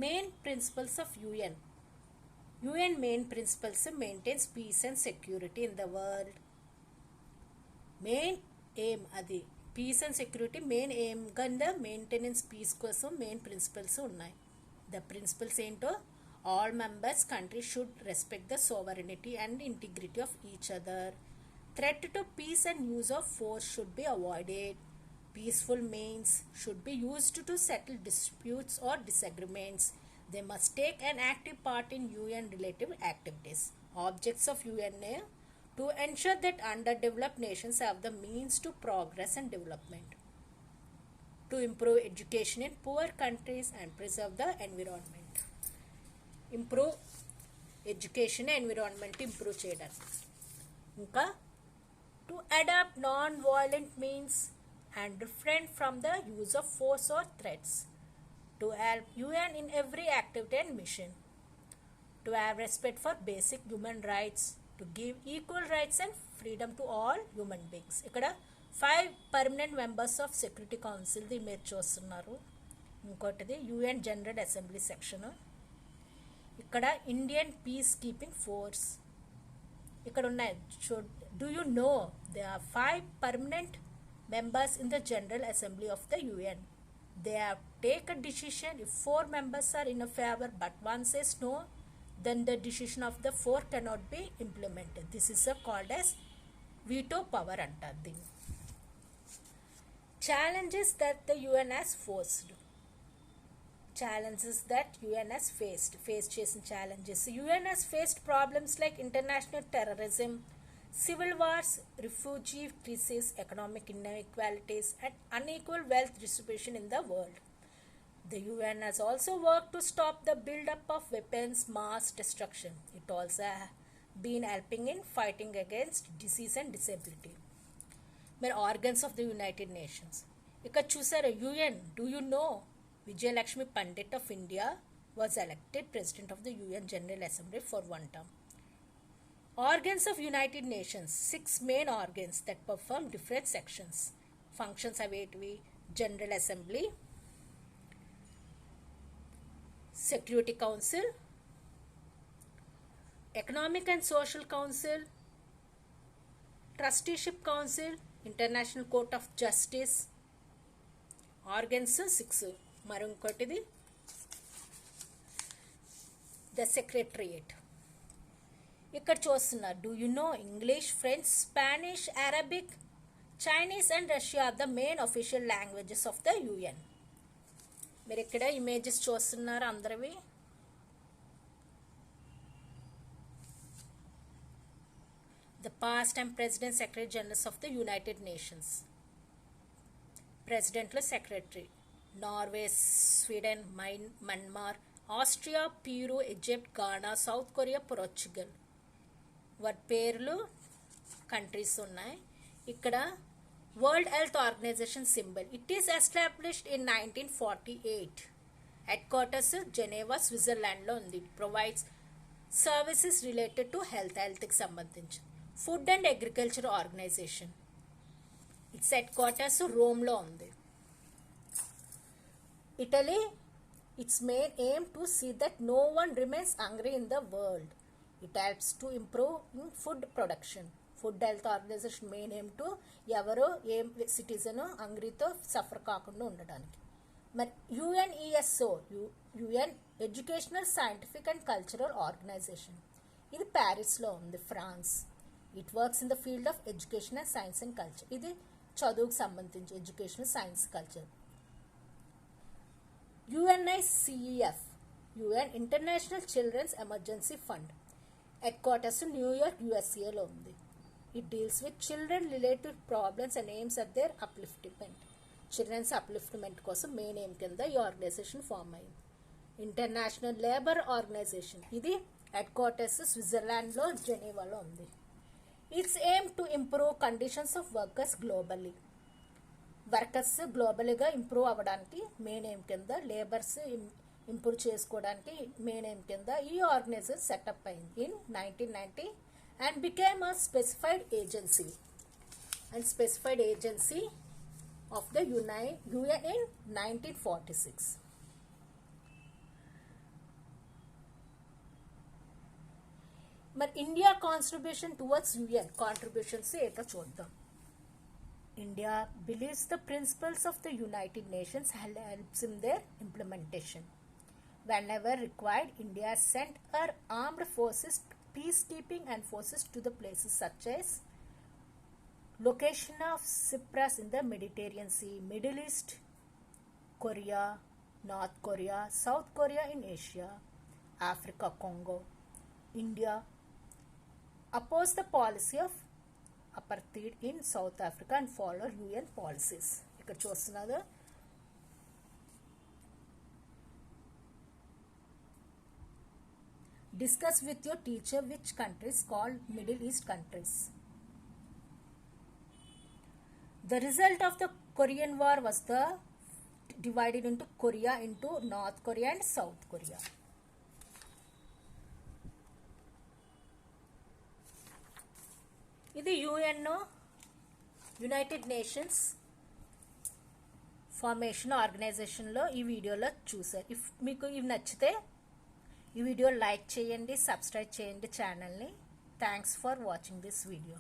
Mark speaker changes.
Speaker 1: Main principles of UN. UN main principles maintains peace and security in the world. Main aim అది peace and security main aim కింద maintenance peace కోసం main principles ఉన్నాయి. The principles ఏంటో all members countries should respect the sovereignty and integrity of each other. Threat to peace and use of force should be avoided. Peaceful means should be used to settle disputes or disagreements. They must take an active part in UN related activities. Objects of UN to ensure that underdeveloped nations have the means to progress and development, to improve education in poor countries and preserve the environment. Improve education environment improve చేయడానికి, ఇంకా to adopt non violent means and refrain from the use of force or threats, to help UN in every activity and mission, to have respect for basic human rights, to give equal rights and freedom to all human beings. ఇక్కడ 5 permanent members of security కౌన్సిల్ది మీరు చూస్తున్నారు. ఇంకోటిది UN general assembly section, ఇక్కడ Indian peace keeping force ఇక్కడ ఉన్నాయి. Do you know they are 5 permanent members in the general assembly of the UN. They have take a decision if 4 members are in a favor but one says no, then the decision of the 4 cannot be implemented. This is called as veto power అంటారు దీన్ని. Challenges that the UN has forced. Challenges that UN has faced చేసిన challenges. UN has faced problems like international terrorism, civil wars, refugee crisis, economic inequalities, and unequal wealth distribution in the world. The UN has also worked to stop the build-up of weapons mass destruction. It also been helping in fighting against disease and disability. Mere organs of the United Nations. ఇక్కడ చూసారా UN. Do you know Vijayalakshmi Pandit of India was elected President of the UN General Assembly for 1 term. Organs of United Nations, 6 main organs that perform different sections. Functions have 8. General Assembly, Security Council, Economic and Social Council, Trusteeship Council, International Court of Justice. Organs 6. మరి ఇంకోటిది the secretariat. ఇక్కడ చూస్తున్నారు. Do you know English, French, Spanish, Arabic, Chinese and Russia are the main official languages of the UN. మీరు ఇక్కడ images చూస్తున్నారు అందరివి. The past and president secretary generals of the United Nations. ప్రెసిడెంట్లో secretary Norway, Sweden, Myanmar, Austria, Peru, Egypt, Ghana, South Korea, Portugal. వాటి పేర్లు countries ఉన్నాయి. ఇక్కడ world health organisation symbol. It is established in 1948. Headquarters Geneva, స్విట్జర్లాండ్లో ఉంది. It provides services related to హెల్త్కి సంబంధించి. Food and agriculture organisation, its headquarters రోమ్లో ఉంది. Italy, its main aim to see that no one remains hungry in the world. It helps to improve in food production. Food Health Organization main aim to ఎవరు ఏ citizen హంగ్రీతో suffer కాకుండా ఉండడానికి. మరి UNESO, UN educational, scientific and cultural organisation. ఇది ప్యారిస్లో ఉంది, France. It works in the field of education and science and culture. ఇది చదువుకు సంబంధించి education, science, culture. UNICEF, UN international children's emergency fund. Headquarters New York, USA లో ఉంది. It deals with children related problems and aims at their upliftment. Children's upliftment కోసం main aim కింద ఈ organisation form అయింది. International labour organisation, ఇది headquarters స్విట్జర్లాండ్లో, జెనీవాలో ఉంది. Its aim to improve conditions of workers globally. Workers గ్లోబల్గా improve అవ్వడానికి main aim కింద, లేబర్స్ ఇంప్రూవ్ చేసుకోవడానికి మెయిన్ ఎయిమ్ కింద ఈ ఆర్గనైజేషన్ సెటప్ అయింది in 1990 and became a specified agency of the UN in 1946. మరి India contribution towards UN contributions ఏంటో చూద్దాం. India believes the principles of the United Nations helps in their implementation. Whenever required, India sent her armed forces, peacekeeping and forces to the places such as location of Cyprus in the Mediterranean Sea, Middle East, Korea, North Korea, South Korea in Asia, Africa, Congo. India opposed the policy of apartheid in South Africa and follow UN policies. ఇక్కడ చూస్తున్నారు. Discuss with your teacher which countries called Middle East countries. The result of the Korean War was the divided into Korea into North Korea and South Korea. ఇది UN United nations formation ఆర్గనైజేషన్లో ఈ వీడియోలో చూసారు. If మీకు ఇవి నచ్చితే ఈ video like చేయండి, సబ్స్క్రైబ్ చేయండి ఛానల్ని. Thanks for watching this video.